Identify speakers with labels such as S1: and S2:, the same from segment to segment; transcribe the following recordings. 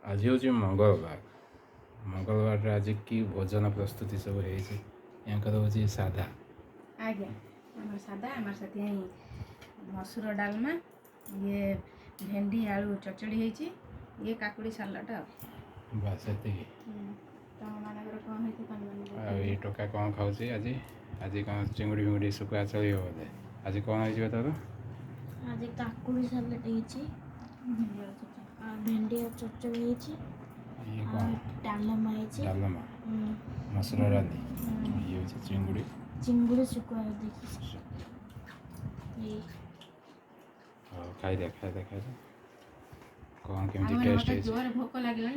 S1: आज हूँ मंगलवार मंगलवार आज की भोजन प्रस्तुति सब हो साधा
S2: आज्ञा आम सादा आम साथी मसूर डालमा ये भेंडी आलू चचड़ी होती ये काकुड़ी सालाड
S1: बस ये टोका कौन खाऊँ आज आज कौन चिंगुड़ी फिंगुड़ी शुखा चलो बोधे आज कौन हो तर
S3: आज काकुड़ी सालाड भेंडी और चचड़ी डालमा
S1: डालमा मसूर डाली ये चिंगुड़ी
S3: चिंगुड़ी शुखा
S1: खाई दे कौन केमती टेस्ट है
S2: जोर भोक लगे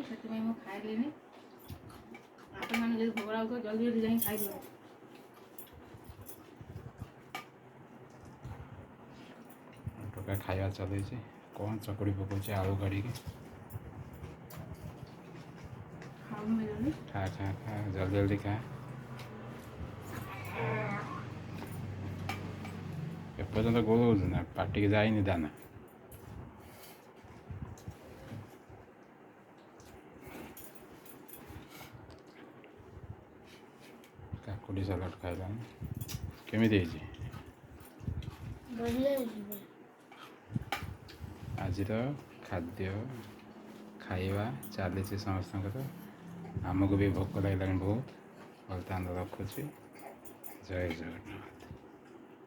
S2: खाइली आप भोक लगे जल्दी जल्दी जाए खाई
S1: टोका खाଇବା चलती कौन चकड़ी पकाऊे आलू काढ़ी खा खा खा जल्दी जल्दी खा एपर्यंत गोल ना पार्टी जाए दाना काकुड़ी सालाड खाइला केमी आज खाद्य खाइबा चली समस्त आमको भी भोक लगे बहुत बर्तमान रखुची जय जगन्नाथ।